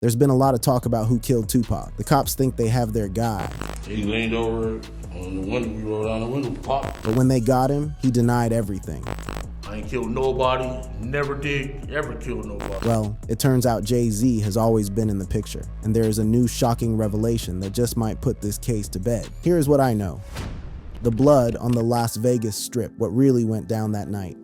There's been a lot of talk about who killed Tupac. The cops think they have their guy. He leaned over on the window, we rolled down the window, pop. But when they got him, he denied everything. I ain't killed nobody, never did, ever killed nobody. Well, it turns out Jay-Z has always been in the picture, and there is a new shocking revelation that just might put this case to bed. Here's what I know. The blood on the Las Vegas Strip, what really went down that night.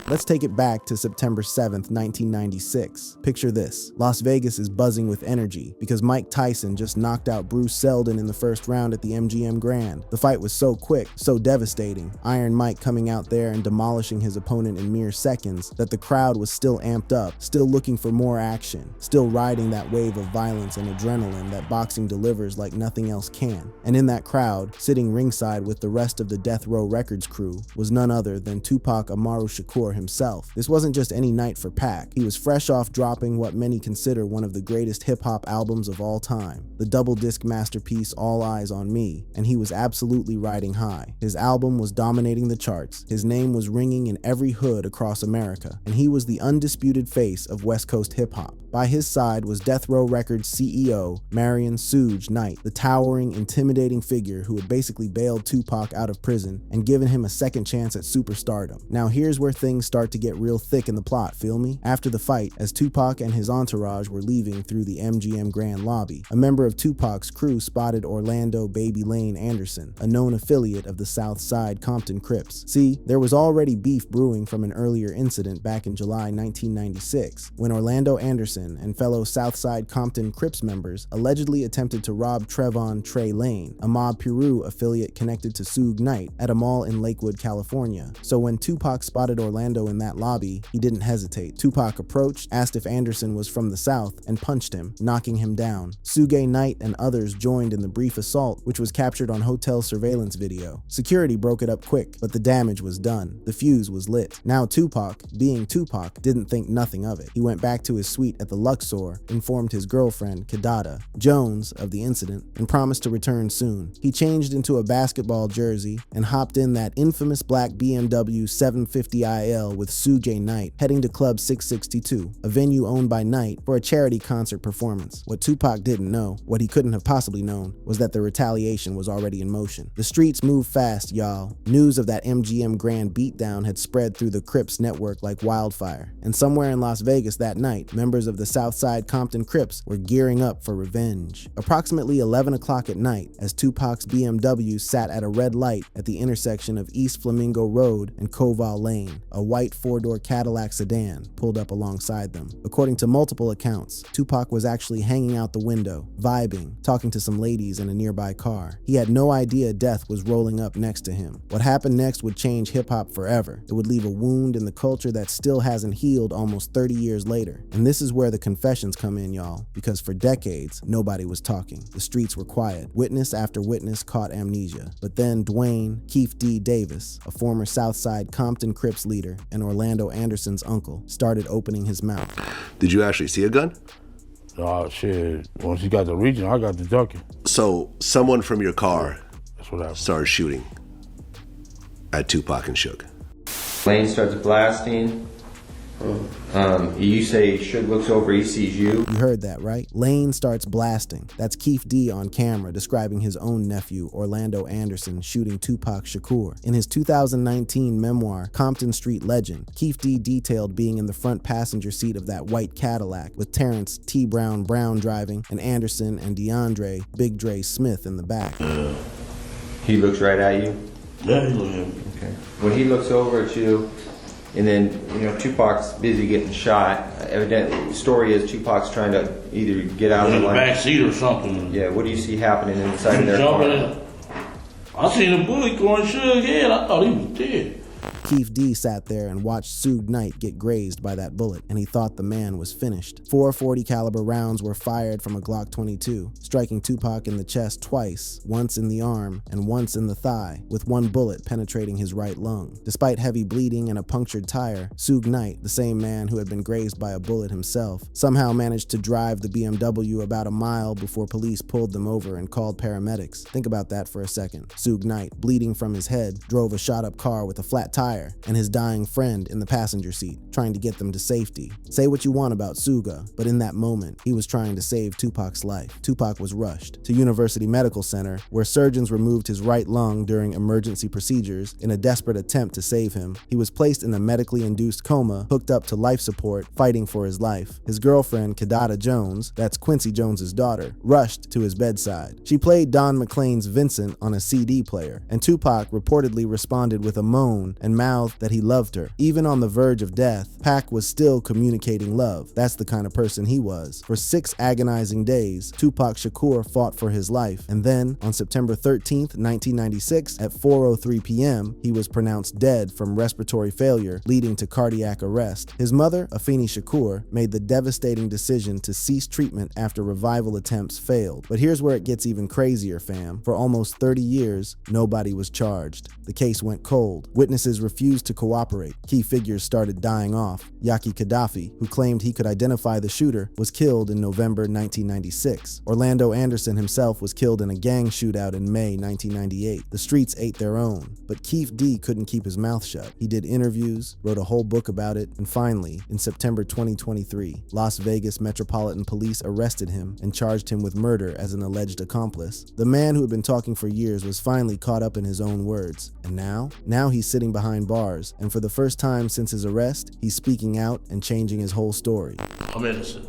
Let's take it back to September 7th, 1996. Picture this. Las Vegas is buzzing with energy because Mike Tyson just knocked out Bruce Seldon in the first round at the MGM Grand. The fight was so quick, so devastating, Iron Mike coming out there and demolishing his opponent in mere seconds, that the crowd was still amped up, still looking for more action, still riding that wave of violence and adrenaline that boxing delivers like nothing else can. And in that crowd, sitting ringside with the rest of the Death Row Records crew, was none other than Tupac Amaru Shakur himself. This wasn't just any night for Pac. He was fresh off dropping what many consider one of the greatest hip-hop albums of all time, the double-disc masterpiece All Eyes on Me, and he was absolutely riding high. His album was dominating the charts, his name was ringing in every hood across America, and he was the undisputed face of West Coast hip-hop. By his side was Death Row Records CEO Marion Suge Knight, the towering, intimidating figure who had basically bailed Tupac out of prison and given him a second chance at superstardom. Now here's where things start to get real thick in the plot, feel me? After the fight, as Tupac and his entourage were leaving through the MGM Grand lobby, a member of Tupac's crew spotted Orlando Baby Lane Anderson, a known affiliate of the South Side Compton Crips. See, there was already beef brewing from an earlier incident back in July 1996, when Orlando Anderson and fellow Southside Compton Crips members allegedly attempted to rob Trevon Trey Lane, a Mob Piru affiliate connected to Suge Knight, at a mall in Lakewood, California. So when Tupac spotted Orlando in that lobby, he didn't hesitate. Tupac approached, asked if Anderson was from the South, and punched him, knocking him down. Suge Knight and others joined in the brief assault, which was captured on hotel surveillance video. Security broke it up quick, but the damage was done. The fuse was lit. Now Tupac, being Tupac, didn't think nothing of it. He went back to his suite at the Luxor, informed his girlfriend, Kadada Jones, of the incident, and promised to return soon. He changed into a basketball jersey and hopped in that infamous black BMW 750IL with Suge Knight, heading to Club 662, a venue owned by Knight, for a charity concert performance. What Tupac didn't know, what he couldn't have possibly known, was that the retaliation was already in motion. The streets moved fast, y'all. News of that MGM Grand beatdown had spread through the Crips network like wildfire, and somewhere in Las Vegas that night, members of the Southside Compton Crips were gearing up for revenge. Approximately 11 o'clock at night, as Tupac's BMW sat at a red light at the intersection of East Flamingo Road and Koval Lane, a white four-door Cadillac sedan pulled up alongside them. According to multiple accounts, Tupac was actually hanging out the window, vibing, talking to some ladies in a nearby car. He had no idea death was rolling up next to him. What happened next would change hip-hop forever. It would leave a wound in the culture that still hasn't healed almost 30 years later. And this is where the confessions come in, y'all, because for decades, nobody was talking. The streets were quiet. Witness after witness caught amnesia. But then Dwayne Keefe D. Davis, a former Southside Compton Crips leader and Orlando Anderson's uncle, started opening his mouth. Did you actually see a gun? Oh, shit. Once he got the region, I got the ducking. So someone from your car That's what happened. started shooting at Tupac and Suge. Lane starts blasting. You say Suge looks over, he sees you. You heard that, right? Lane starts blasting. That's Keefe D on camera describing his own nephew, Orlando Anderson, shooting Tupac Shakur. In his 2019 memoir, Compton Street Legend, Keefe D detailed being in the front passenger seat of that white Cadillac with Terrence T. Brown driving and Anderson and DeAndre Big Dre Smith in the back. He looks right at you? Yeah, he looked at me. Okay. When he looks over at you, and then, Tupac's busy getting shot. Evidently, the story is Tupac's trying to either get out of In the the line. back seat or something. Yeah, what do you see happening inside their Jumping car? in. I seen a bullet going Suge's head. I thought he was dead. Keefe D sat there and watched Suge Knight get grazed by that bullet, and he thought the man was finished. 4 .40 caliber rounds were fired from a Glock 22, striking Tupac in the chest twice, once in the arm and once in the thigh, with one bullet penetrating his right lung. Despite heavy bleeding and a punctured tire, Suge Knight, the same man who had been grazed by a bullet himself, somehow managed to drive the BMW about a mile before police pulled them over and called paramedics. Think about that for a second. Suge Knight, bleeding from his head, drove a shot-up car with a flat tire fire, and his dying friend in the passenger seat, trying to get them to safety. Say what you want about Suga, but in that moment, he was trying to save Tupac's life. Tupac was rushed to University Medical Center, where surgeons removed his right lung during emergency procedures in a desperate attempt to save him. He was placed in a medically induced coma, hooked up to life support, fighting for his life. His girlfriend, Kidada Jones, that's Quincy Jones's daughter, rushed to his bedside. She played Don McLean's Vincent on a CD player, and Tupac reportedly responded with a moan and mouthed that he loved her. Even on the verge of death, Pac was still communicating love. That's the kind of person he was. For 6 agonizing days, Tupac Shakur fought for his life, and then, on September 13th, 1996, at 4:03 p.m., he was pronounced dead from respiratory failure, leading to cardiac arrest. His mother, Afeni Shakur, made the devastating decision to cease treatment after revival attempts failed. But here's where it gets even crazier, fam. For almost 30 years, nobody was charged. The case went cold. Witnesses refused to cooperate. Key figures started dying off. Yaki Gaddafi, who claimed he could identify the shooter, was killed in November 1996. Orlando Anderson himself was killed in a gang shootout in May 1998. The streets ate their own. But Keith D couldn't keep his mouth shut. He did interviews, wrote a whole book about it, and finally, in September 2023, Las Vegas Metropolitan Police arrested him and charged him with murder as an alleged accomplice. The man who had been talking for years was finally caught up in his own words. And now he's sitting behind bars, and for the first time since his arrest, he's speaking out and changing his whole story. I'm innocent.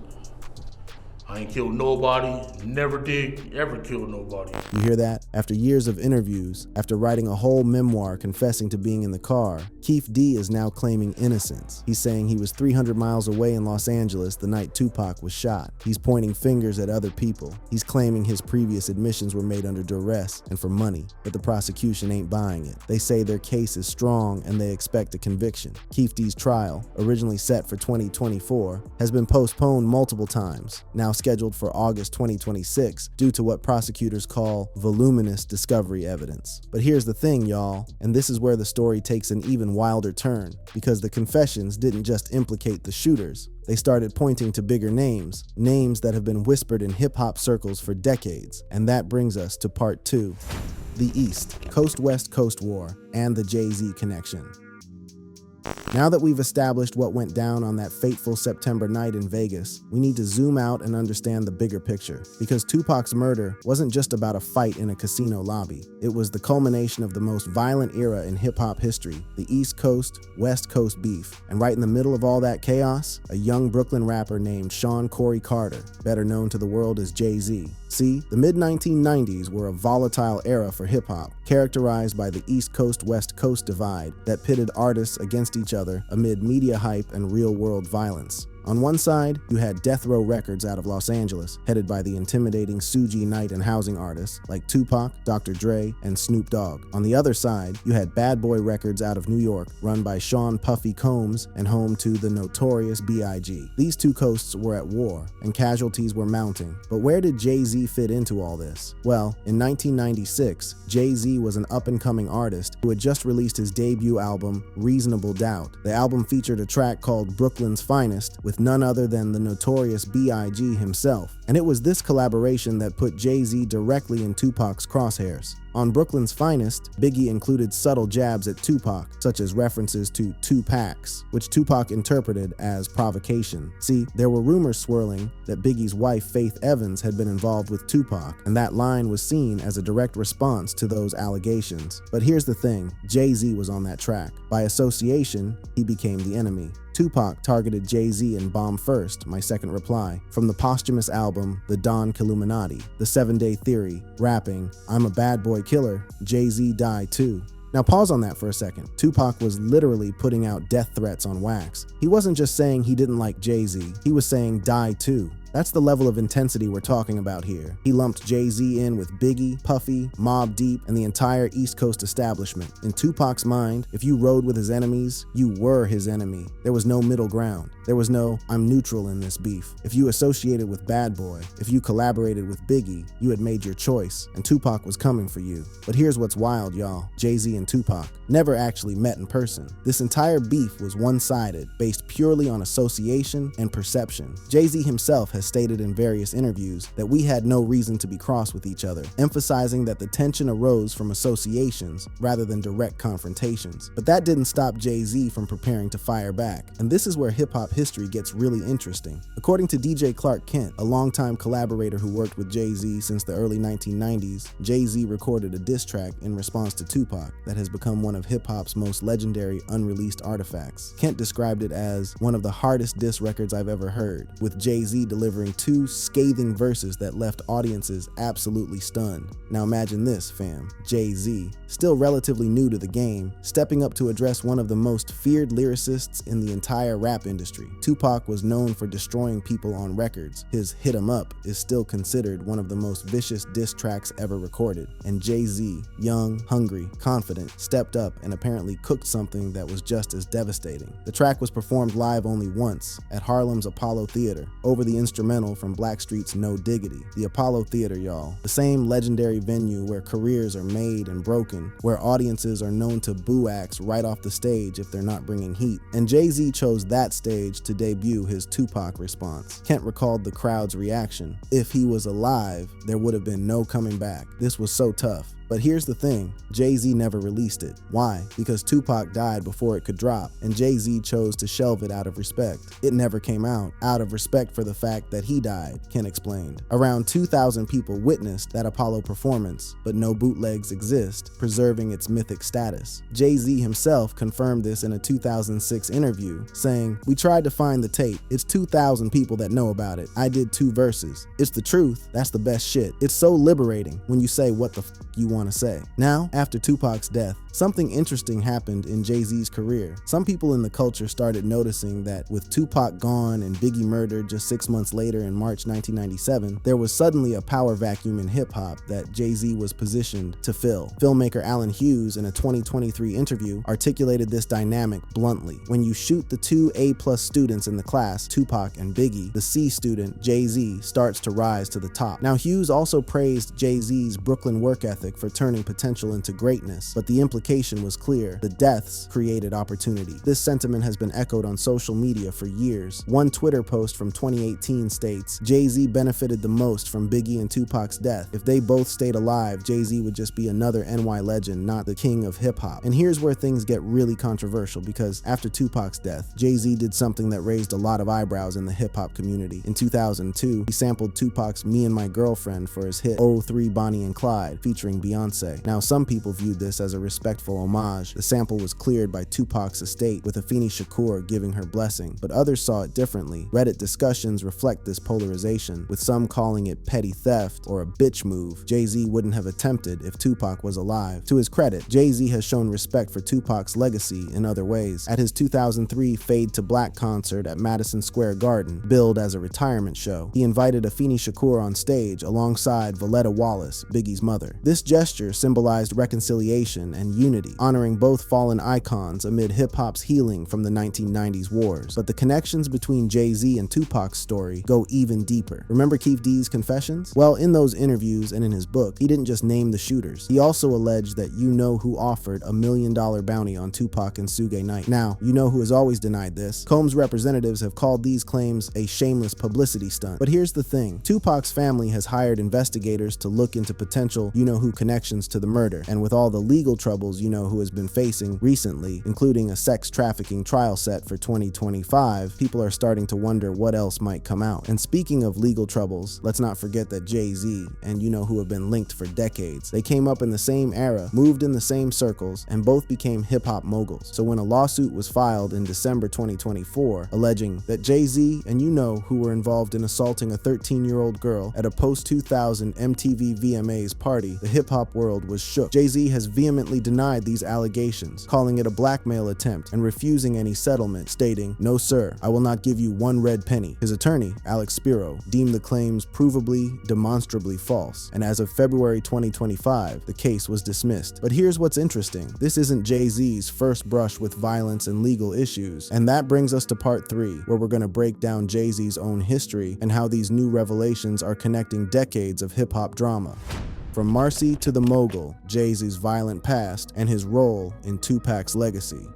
I ain't killed nobody, never did ever kill nobody. You hear that? After years of interviews, after writing a whole memoir confessing to being in the car, Keith D is now claiming innocence. He's saying he was 300 miles away in Los Angeles the night Tupac was shot. He's pointing fingers at other people. He's claiming his previous admissions were made under duress and for money, but the prosecution ain't buying it. They say their case is strong and they expect a conviction. Keith D's trial, originally set for 2024, has been postponed multiple times, now scheduled for August 2026 due to what prosecutors call voluminous discovery evidence. But here's the thing, y'all, and this is where the story takes an even wilder turn, because the confessions didn't just implicate the shooters. They started pointing to bigger names that have been whispered in hip-hop circles for decades. And that brings us to part 2, the East, Coast-West Coast War, and the Jay-Z connection. Now that we've established what went down on that fateful September night in Vegas, we need to zoom out and understand the bigger picture. Because Tupac's murder wasn't just about a fight in a casino lobby. It was the culmination of the most violent era in hip-hop history, the East Coast, West Coast beef. And right in the middle of all that chaos, a young Brooklyn rapper named Sean Corey Carter, better known to the world as Jay-Z. See, the mid-1990s were a volatile era for hip-hop, characterized by the East Coast-West Coast divide that pitted artists against each other amid media hype and real-world violence. On one side, you had Death Row Records out of Los Angeles, headed by the intimidating Suji Knight and housing artists like Tupac, Dr. Dre, and Snoop Dogg. On the other side, you had Bad Boy Records out of New York, run by Sean Puffy Combs and home to the notorious B.I.G. These two coasts were at war, and casualties were mounting. But where did Jay-Z fit into all this? Well, in 1996, Jay-Z was an up-and-coming artist who had just released his debut album, Reasonable Doubt. The album featured a track called Brooklyn's Finest, with none other than the notorious B.I.G. himself. And it was this collaboration that put Jay-Z directly in Tupac's crosshairs. On Brooklyn's Finest, Biggie included subtle jabs at Tupac, such as references to 2 packs, which Tupac interpreted as provocation. See, there were rumors swirling that Biggie's wife, Faith Evans, had been involved with Tupac, and that line was seen as a direct response to those allegations. But here's the thing, Jay-Z was on that track. By association, he became the enemy. Tupac targeted Jay-Z in Bomb First, My Second Reply, from the posthumous album The Don Killuminati, The 7 Day Theory, rapping, I'm a bad boy killer, Jay-Z die too. Now pause on that for a second. Tupac was literally putting out death threats on wax. He wasn't just saying he didn't like Jay-Z, he was saying die too. That's the level of intensity we're talking about here. He lumped Jay-Z in with Biggie, Puffy, Mobb Deep, and the entire East Coast establishment. In Tupac's mind, if you rode with his enemies, you were his enemy. There was no middle ground. There was no, I'm neutral in this beef. If you associated with Bad Boy, if you collaborated with Biggie, you had made your choice, and Tupac was coming for you. But here's what's wild, y'all. Jay-Z and Tupac never actually met in person. This entire beef was one-sided, based purely on association and perception. Jay-Z himself has has stated in various interviews that we had no reason to be cross with each other, emphasizing that the tension arose from associations rather than direct confrontations. But that didn't stop Jay-Z from preparing to fire back, and this is where hip-hop history gets really interesting. According to DJ Clark Kent, a longtime collaborator who worked with Jay-Z since the early 1990s, Jay-Z recorded a diss track in response to Tupac that has become one of hip-hop's most legendary unreleased artifacts. Kent described it as one of the hardest diss records I've ever heard, with Jay-Z delivering two scathing verses that left audiences absolutely stunned. Now imagine this, fam. Jay-Z, still relatively new to the game, stepping up to address one of the most feared lyricists in the entire rap industry. Tupac was known for destroying people on records. His Hit 'Em Up is still considered one of the most vicious diss tracks ever recorded. And Jay-Z, young, hungry, confident, stepped up and apparently cooked something that was just as devastating. The track was performed live only once, at Harlem's Apollo Theater, over the instrumental from Blackstreet's No Diggity. The Apollo Theater, y'all. The same legendary venue where careers are made and broken, where audiences are known to boo acts right off the stage if they're not bringing heat. And Jay-Z chose that stage to debut his Tupac response. Kent recalled the crowd's reaction. If he was alive, there would have been no coming back. This was so tough. But here's the thing, Jay-Z never released it. Why? Because Tupac died before it could drop, and Jay-Z chose to shelve it out of respect. It never came out of respect for the fact that he died, Ken explained. Around 2,000 people witnessed that Apollo performance, but no bootlegs exist, preserving its mythic status. Jay-Z himself confirmed this in a 2006 interview, saying, "We tried to find the tape. It's 2,000 people that know about it. I did 2 verses. It's the truth. That's the best shit. It's so liberating when you say what the f you want to say." Now, after Tupac's death, something interesting happened in Jay-Z's career. Some people in the culture started noticing that with Tupac gone and Biggie murdered just 6 months later in March 1997, there was suddenly a power vacuum in hip-hop that Jay-Z was positioned to fill. Filmmaker Alan Hughes, in a 2023 interview, articulated this dynamic bluntly. When you shoot the 2 A+ students in the class, Tupac and Biggie, the C student, Jay-Z, starts to rise to the top. Now, Hughes also praised Jay-Z's Brooklyn work ethic for turning potential into greatness, but the implication was clear. The deaths created opportunity. This sentiment has been echoed on social media for years. One Twitter post from 2018 states, "Jay-Z benefited the most from Biggie and Tupac's death. If they both stayed alive, Jay-Z would just be another NY legend, not the king of hip-hop." And here's where things get really controversial, because after Tupac's death, Jay-Z did something that raised a lot of eyebrows in the hip-hop community. In 2002, he sampled Tupac's Me and My Girlfriend for his hit 03 Bonnie and Clyde, featuring Beyonce. Now, some people viewed this as a respectful homage. The sample was cleared by Tupac's estate, with Afeni Shakur giving her blessing, but others saw it differently. Reddit discussions reflect this polarization, with some calling it petty theft or a bitch move Jay-Z wouldn't have attempted if Tupac was alive. To his credit, Jay-Z has shown respect for Tupac's legacy in other ways. At his 2003 Fade to Black concert at Madison Square Garden, billed as a retirement show, he invited Afeni Shakur on stage alongside Valletta Wallace, Biggie's mother. This gesture symbolized reconciliation and unity, honoring both fallen icons amid hip-hop's healing from the 1990s wars. But the connections between Jay-Z and Tupac's story go even deeper. Remember Keith D's confessions? Well, in those interviews and in his book, he didn't just name the shooters. He also alleged that You Know Who offered $1 million bounty on Tupac and Suge Knight. Now, You Know Who has always denied this. Combs representatives have called these claims a shameless publicity stunt. But here's the thing. Tupac's family has hired investigators to look into potential You Know Who connections to the murder, and with all the legal troubles You Know Who has been facing recently, including a sex trafficking trial set for 2025, people are starting to wonder what else might come out. And speaking of legal troubles, let's not forget that Jay-Z and You Know Who have been linked for decades. They came up in the same era, moved in the same circles, and both became hip-hop moguls. So when a lawsuit was filed in December 2024, alleging that Jay-Z and You Know Who were involved in assaulting a 13-year-old girl at a post-2000 MTV VMAs party, the hip-hop world was shook. Jay-Z has vehemently denied these allegations, calling it a blackmail attempt and refusing any settlement, stating, "No sir, I will not give you one red penny." His attorney, Alex Spiro, deemed the claims provably, demonstrably false, and as of February 2025, the case was dismissed. But here's what's interesting. This isn't Jay-Z's first brush with violence and legal issues, and that brings us to part 3, where we're going to break down Jay-Z's own history and how these new revelations are connecting decades of hip-hop drama. From Marcy to the Mogul, Jay-Z's violent past and his role in Tupac's legacy.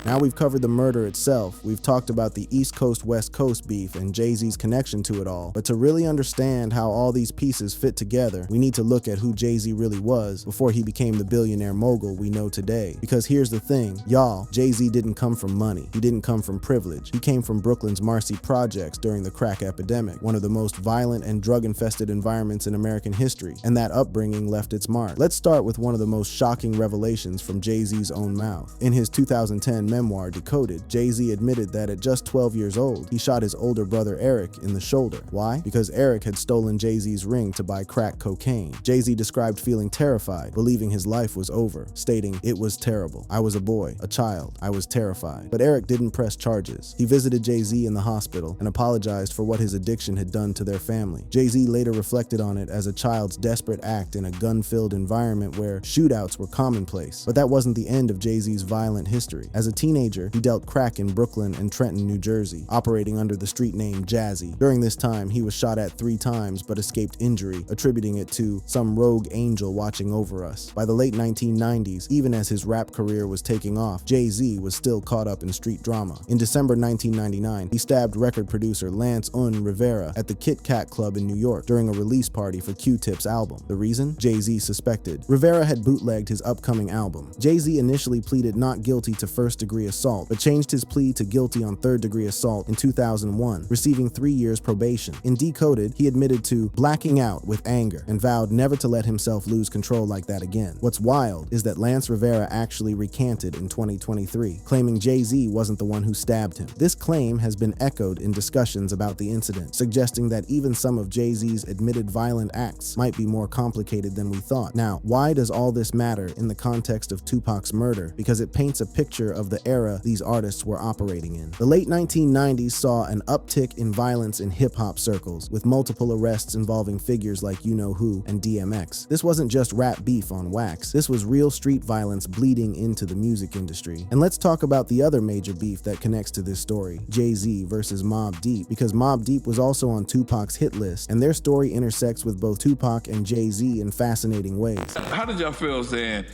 Now we've covered the murder itself, we've talked about the East Coast West Coast beef and Jay-Z's connection to it all, but to really understand how all these pieces fit together, we need to look at who Jay-Z really was before he became the billionaire mogul we know today. Because here's the thing, y'all, Jay-Z didn't come from money, he didn't come from privilege, he came from Brooklyn's Marcy projects during the crack epidemic, one of the most violent and drug-infested environments in American history, and that upbringing left its mark. Let's start with one of the most shocking revelations from Jay-Z's own mouth. In his 2010 memoir, Decoded, Jay-Z admitted that at just 12 years old, he shot his older brother Eric in the shoulder. Why? Because Eric had stolen Jay-Z's ring to buy crack cocaine. Jay-Z described feeling terrified, believing his life was over, stating, "It was terrible. I was a boy, a child. I was terrified." But Eric didn't press charges. He visited Jay-Z in the hospital and apologized for what his addiction had done to their family. Jay-Z later reflected on it as a child's desperate act in a gun-filled environment where shootouts were commonplace. But that wasn't the end of Jay-Z's violent history. As a teenager, he dealt crack in Brooklyn and Trenton, New Jersey, operating under the street name Jazzy. During this time, he was shot at 3 times but escaped injury, attributing it to some rogue angel watching over us. By the late 1990s, even as his rap career was taking off, Jay-Z was still caught up in street drama. In December 1999, he stabbed record producer Lance Rivera at the Kit Kat Club in New York during a release party for Q-Tip's album. The reason? Jay-Z suspected Rivera had bootlegged his upcoming album. Jay-Z initially pleaded not guilty to first-degree assault, but changed his plea to guilty on third-degree assault in 2001, receiving 3 years probation. In Decoded, he admitted to blacking out with anger and vowed never to let himself lose control like that again. What's wild is that Lance Rivera actually recanted in 2023, claiming Jay-Z wasn't the one who stabbed him. This claim has been echoed in discussions about the incident, suggesting that even some of Jay-Z's admitted violent acts might be more complicated than we thought. Now, why does all this matter in the context of Tupac's murder? Because it paints a picture of the era these artists were operating in. The late 1990s saw an uptick in violence in hip-hop circles, with multiple arrests involving figures like You Know Who and DMX. This wasn't just rap beef on wax, this was real street violence bleeding into the music industry. And let's talk about the other major beef that connects to this story, Jay-Z versus Mobb Deep, because Mobb Deep was also on Tupac's hit list, and their story intersects with both Tupac and Jay-Z in fascinating ways. How did y'all feel saying,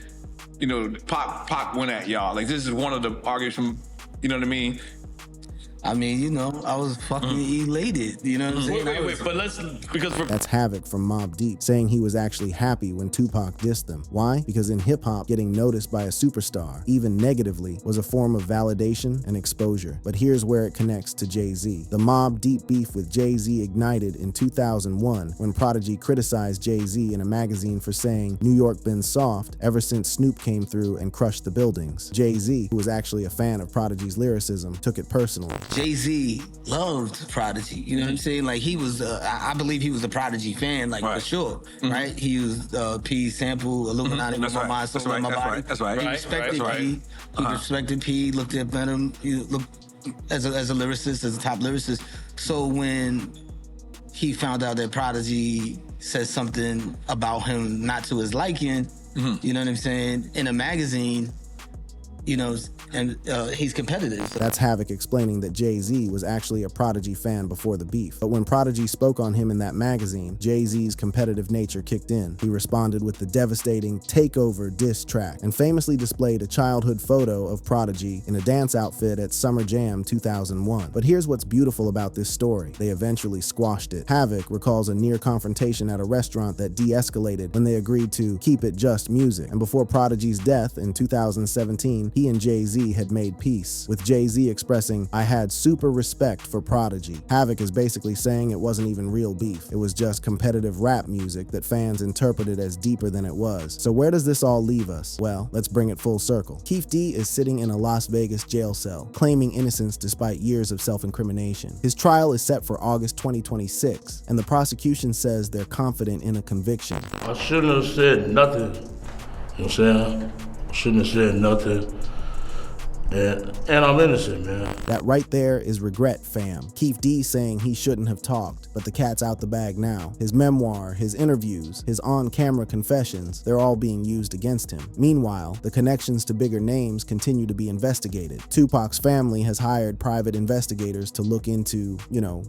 Pac went at y'all? Like, this is one of the arguments from, you know what I mean? I mean, I was fucking elated, you know what I'm saying? Wait, but let's, That's Havoc from Mobb Deep, saying he was actually happy when Tupac dissed them. Why? Because in hip-hop, getting noticed by a superstar, even negatively, was a form of validation and exposure. But here's where it connects to Jay-Z. The Mobb Deep beef with Jay-Z ignited in 2001 when Prodigy criticized Jay-Z in a magazine for saying, "New York been soft ever since Snoop came through and crushed the buildings." Jay-Z, who was actually a fan of Prodigy's lyricism, took it personally. Jay-Z loved Prodigy, you know what I'm saying? Like, he was, I believe he was a Prodigy fan, like, for sure, right? He used P sample, Illuminati, with my mind, soul, in my body. That's right. He respected P. He respected P, looked at him, looked as a lyricist, as a top lyricist. So when he found out that Prodigy said something about him not to his liking, you know what I'm saying, in a magazine, and he's competitive. That's Havoc explaining that Jay-Z was actually a Prodigy fan before the beef. But when Prodigy spoke on him in that magazine, Jay-Z's competitive nature kicked in. He responded with the devastating Takeover diss track and famously displayed a childhood photo of Prodigy in a dance outfit at Summer Jam 2001. But here's what's beautiful about this story. They eventually squashed it. Havoc recalls a near confrontation at a restaurant that de-escalated when they agreed to keep it just music. And before Prodigy's death in 2017, he and Jay-Z had made peace, with Jay-Z expressing, "I had super respect for Prodigy." Havoc is basically saying it wasn't even real beef. It was just competitive rap music that fans interpreted as deeper than it was. So where does this all leave us? Well, let's bring it full circle. Keith D is sitting in a Las Vegas jail cell, claiming innocence despite years of self-incrimination. His trial is set for August 2026, and the prosecution says they're confident in a conviction. I shouldn't have said nothing. You know what I'm saying? I shouldn't have said nothing. And I'm innocent, man. That right there is regret, fam. Keith D saying he shouldn't have talked, but the cat's out the bag now. His memoir, his interviews, his on-camera confessions, they're all being used against him. Meanwhile, the connections to bigger names continue to be investigated. Tupac's family has hired private investigators to look into,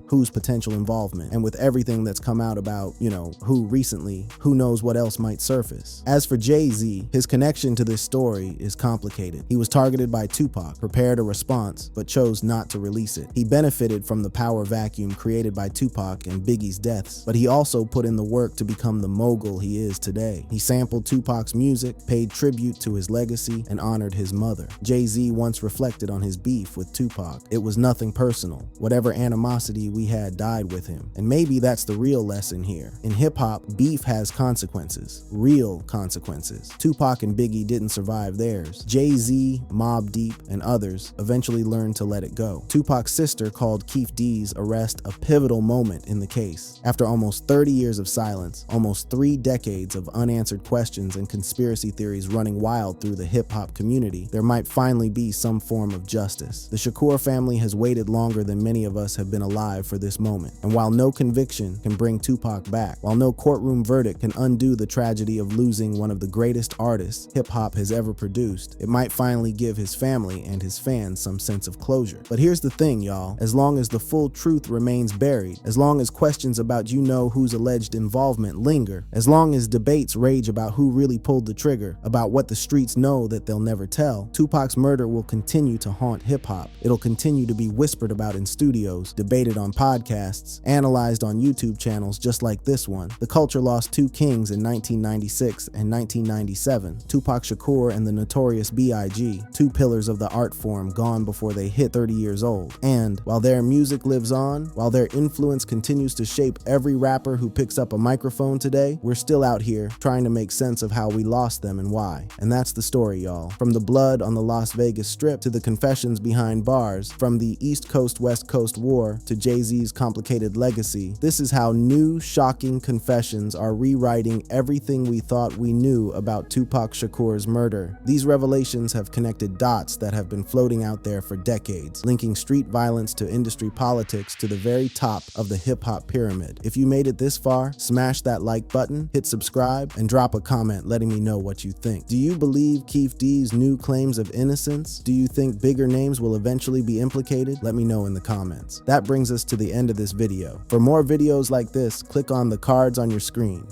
whose potential involvement. And with everything that's come out about, who recently, who knows what else might surface. As for Jay-Z, his connection to this story is complicated. He was targeted by Tupac Tupac, prepared a response, but chose not to release it. He benefited from the power vacuum created by Tupac and Biggie's deaths, but he also put in the work to become the mogul he is today. He sampled Tupac's music, paid tribute to his legacy, and honored his mother. Jay-Z once reflected on his beef with Tupac. It was nothing personal. Whatever animosity we had died with him. And maybe that's the real lesson here. In hip-hop, beef has consequences. Real consequences. Tupac and Biggie didn't survive theirs. Jay-Z, Mobb Deep, and others eventually learned to let it go. Tupac's sister called Keef D's arrest a pivotal moment in the case. After almost 30 years of silence, almost 3 decades of unanswered questions and conspiracy theories running wild through the hip-hop community, there might finally be some form of justice. The Shakur family has waited longer than many of us have been alive for this moment. And while no conviction can bring Tupac back, while no courtroom verdict can undo the tragedy of losing one of the greatest artists hip-hop has ever produced, it might finally give his family and his fans some sense of closure. But here's the thing, y'all. As long as the full truth remains buried, as long as questions about whose alleged involvement linger, as long as debates rage about who really pulled the trigger, about what the streets know that they'll never tell, Tupac's murder will continue to haunt hip-hop. It'll continue to be whispered about in studios, debated on podcasts, analyzed on YouTube channels just like this one. The culture lost 2 kings in 1996 and 1997, Tupac Shakur and the notorious B.I.G., 2 pillars of the art form gone before they hit 30 years old. And while their music lives on, while their influence continues to shape every rapper who picks up a microphone today, we're still out here trying to make sense of how we lost them and why. And that's the story, y'all. From the blood on the Las Vegas Strip to the confessions behind bars, from the East Coast-West Coast war to Jay-Z's complicated legacy, this is how new, shocking confessions are rewriting everything we thought we knew about Tupac Shakur's murder. These revelations have connected dots that have been floating out there for decades, linking street violence to industry politics to the very top of the hip-hop pyramid. If you made it this far, smash that like button, hit subscribe, and drop a comment letting me know what you think. Do you believe Keef D's new claims of innocence? Do you think bigger names will eventually be implicated? Let me know in the comments. That brings us to the end of this video. For more videos like this, click on the cards on your screen.